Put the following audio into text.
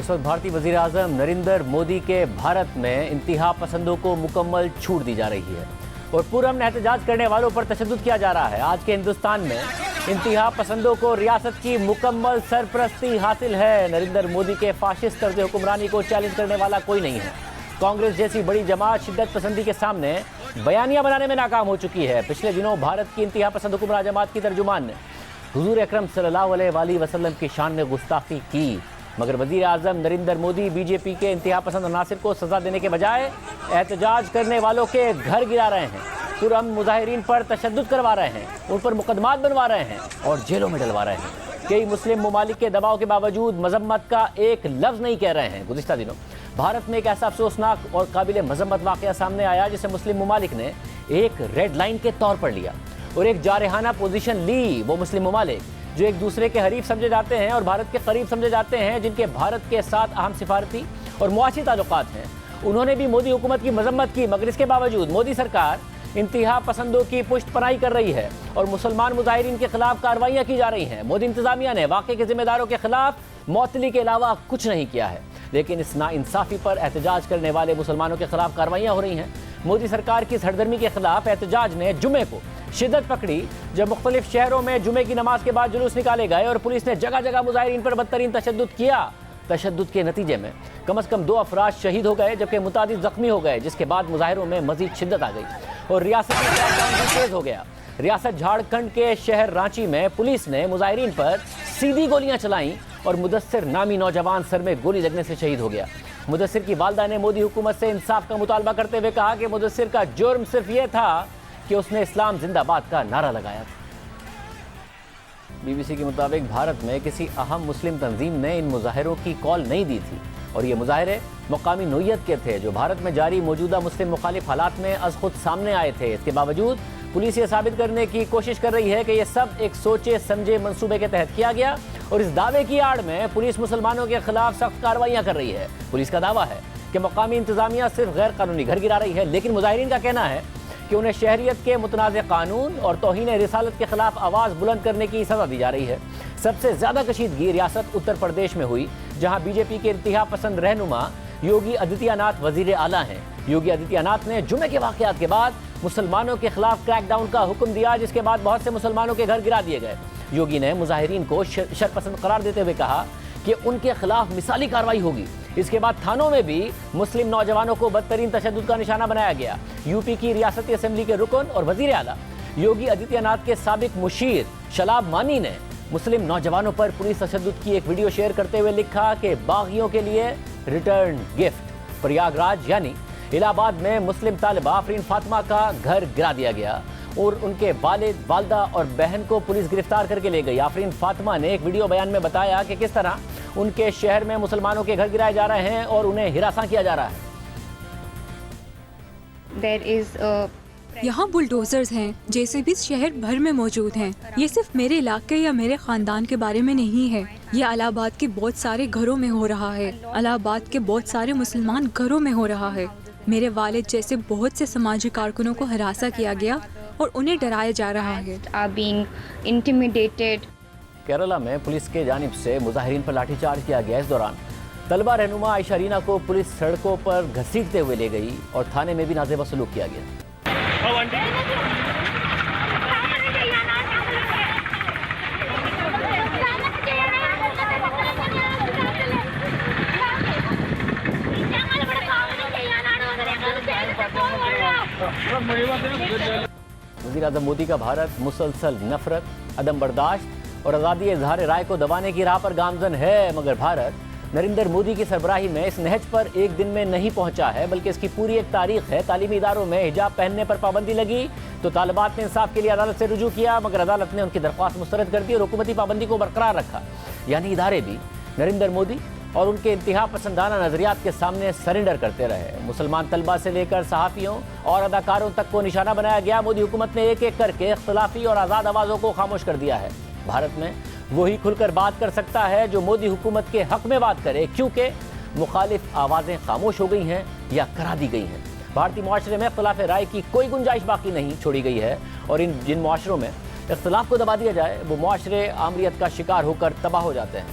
इस वक्त भारतीय वजीर आज़म नरेंद्र मोदी के भारत में इंतहा पसंदों को मुकम्मल छूट दी जा रही है और पुरअमन एहतजाज करने वालों पर तशद्दुद किया जा रहा है। आज के हिंदुस्तान में इंतहा पसंदों को रियासत की मुकम्मल सरपरस्ती हासिल है। नरेंद्र मोदी के फाशिस्ट तर्ज हुक्मरानी को चैलेंज करने वाला कोई नहीं है। कांग्रेस जैसी बड़ी जमात शिद्दत पसंदी के सामने बयानियां बनाने में नाकाम हो चुकी है। पिछले दिनों भारत की इंतहा पसंद हुक्मरान जमात की तर्जुमान ने हुजूर अकरम सल्लल्लाहु अलैहि वसल्लम की शान में गुस्ताखी की, मगर वजीर आज़म नरेंद्र मोदी बीजेपी के इंतहा पसंद अनासिर को सजा देने के बजाय एहतजाज करने वालों के घर गिरा रहे हैं, पुरअमन मुजाहिरीन पर तशद्दुद करवा रहे हैं, उन पर मुकदमात बनवा रहे हैं और जेलों में डलवा रहे हैं। कई मुस्लिम ममालिक के दबाव के बावजूद मजम्मत का एक लफ्ज़ नहीं कह रहे हैं। गुज़िश्ता दिनों भारत में एक ऐसा अफसोसनाक और काबिल मजम्मत वाक़या सामने आया जिसे मुस्लिम ममालिक ने एक रेड लाइन के तौर पर लिया और एक जारहाना पोजीशन ली। वो मुस्लिम ममालिक जो एक दूसरे के हरीफ समझे जाते हैं और भारत के करीब समझे जाते हैं, जिनके भारत के साथ अहम सिफारती और मुआशी ताल्लुकात हैं, उन्होंने भी मोदी हुकूमत की मजम्मत की, मगर इसके बावजूद मोदी सरकार इंतहा पसंदों की पुष्टपनाही कर रही है और मुसलमान मुजाहिरीन के खिलाफ कार्रवाइयाँ की जा रही हैं। मोदी इंतजामिया ने वाक़े के जिम्मेदारों के खिलाफ मौतली के अलावा कुछ नहीं किया है, लेकिन इस नाइंसाफ़ी पर एहतजाज करने वाले मुसलमानों के खिलाफ कार्रवाइयाँ हो रही हैं। मोदी सरकार की सरगर्मी के खिलाफ एहतजाज ने जुमे को शिद्दत पकड़ी जब मुख्तलिफ शहरों में जुमे की नमाज के बाद जुलूस निकाले गए और पुलिस ने जगह जगह मुजाहिरीन पर बदतरीन तशद्दुद किया। तशद्दुद के नतीजे में कम से कम 2 अफराद शहीद हो गए जबकि मुतादिद जख्मी हो गए, जिसके बाद मुजाहिरों में मजीद शिद्दत आ गई और रियासत में लॉकडाउन भी तेज हो गया। रियासत झारखंड के शहर रांची में पुलिस ने मुजाहिरीन पर सीधी गोलियां चलाईं और मुदस्सिर नामी नौजवान सर में गोली लगने से शहीद हो गया। मुदस्सिर की वालदा ने मोदी हुकूमत से इंसाफ का मुतालबा करते हुए कहा कि मुदस्सिर का जुर्म सिर्फ ये था कि उसने इस्लाम जिंदाबाद का नारा लगाया था। बीबीसी के मुताबिक भारत में किसी अहम मुस्लिम तंजीम ने इन मुजाहिरों की कॉल नहीं दी थी और ये मुजाहिरे मकामी नोयत के थे जो भारत में जारी मौजूदा मुस्लिम मुखालिफ हालात में अज खुद सामने आए थे। इसके बावजूद पुलिस ये साबित करने की कोशिश कर रही है कि यह सब एक सोचे समझे मंसूबे के तहत किया गया और इस दावे की आड़ में पुलिस मुसलमानों के खिलाफ सख्त कार्रवाइयाँ कर रही है। पुलिस का दावा है कि मकामी इंतजामिया सिर्फ गैर कानूनी घर गिरा रही है, लेकिन मुजाहिरीन का कहना है कि उन्हें शहरियत के मुतनाज़ कानून और तौहीन रिसालत के खिलाफ आवाज़ बुलंद करने की सज़ा दी जा रही है। सबसे ज़्यादा कशीदगी रियासत उत्तर प्रदेश में हुई, जहाँ बीजेपी के इंतहा पसंद रहनुमा योगी आदित्यनाथ वज़ीर आला हैं। योगी आदित्यनाथ ने जुमे के वाक़यात के बाद मुसलमानों के खिलाफ क्रैकडाउन का हुक्म दिया, जिसके बाद बहुत से मुसलमानों के घर गिरा दिए गए। योगी ने मुजाहिरीन को शरपसंद करार देते हुए कहा कि उनके खिलाफ मिसाली कार्रवाई होगी। इसके बाद थानों में भी मुस्लिम नौजवानों को बदतरीन तशद्दुद का निशाना बनाया गया। यूपी की रियासती असेंबली के रुकन और वजीर आला योगी आदित्यनाथ के साबिक मुशीर शलाब मानी ने मुस्लिम नौजवानों पर पुलिस तशद्दुद की एक वीडियो शेयर करते हुए लिखा कि बागियों के लिए रिटर्न गिफ्ट। प्रयागराज यानी इलाहाबाद में मुस्लिम तालिबा आफरीन फातिमा का घर गिरा दिया गया और उनके वालिद, वालदा और बहन को पुलिस गिरफ्तार करके ले गई। आफरीन फातिमा ने एक वीडियो बयान में बताया कि किस तरह उनके शहर में मुसलमानों के घर गिराए जा रहे हैं और उन्हें हिरासा किया जा रहा है। यहाँ बुलडोजर्स हैं, जेसीबी शहर भर में मौजूद हैं। ये सिर्फ मेरे इलाके या मेरे खानदान के बारे में नहीं है, ये इलाहाबाद के बहुत सारे घरों में हो रहा है। इलाहाबाद के बहुत सारे मुसलमान घरों में हो रहा है। मेरे वालिद जैसे बहुत से समाजी कारकुनों को हिरासा किया गया और उन्हें डराया जा रहा है। केरला में पुलिस के जानिब से मुजाहिरीन पर लाठीचार्ज किया गया। इस दौरान तलबा रहनुमा आयशा रीना को पुलिस सड़कों पर घसीटते हुए ले गई और थाने में भी नाज़ेबा सलूक किया गया। वज़ीर आज़म मोदी का भारत मुसलसल नफरत, अदम बर्दाश्त और आज़ादी इजहार राय को दबाने की राह पर गामजन है, मगर भारत नरेंद्र मोदी की सरबराही में इस नहज पर एक दिन में नहीं पहुंचा है, बल्कि इसकी पूरी एक तारीख है। तालीमी इदारों में हिजाब पहनने पर पाबंदी लगी तो तालिबात ने इंसाफ के लिए अदालत से रुजू किया, मगर अदालत ने उनकी दरख्वास्त मुस्तरद कर दी और हुकूमती पाबंदी को बरकरार रखा। यानी इदारे भी नरेंद्र मोदी और उनके इंतहा पसंदाना नजरियात के सामने सरेंडर करते रहे। मुसलमान तलबा से लेकर सहाफ़ियों और अदाकारों तक को निशाना बनाया गया। मोदी हुकूमत ने एक एक करके इख्तिलाफी और आज़ाद आवाज़ों को खामोश कर दिया है। भारत में वही खुलकर बात कर सकता है जो मोदी हुकूमत के हक में बात करे, क्योंकि मुखालिफ आवाज़ें खामोश हो गई हैं या करा दी गई हैं। भारतीय माशरे में इख्तिलाफ राय की कोई गुंजाइश बाकी नहीं छोड़ी गई है और जिन माशरों में इख्तिलाफ को दबा दिया जाए वो माशरे आमरीत का शिकार होकर तबाह हो जाते हैं।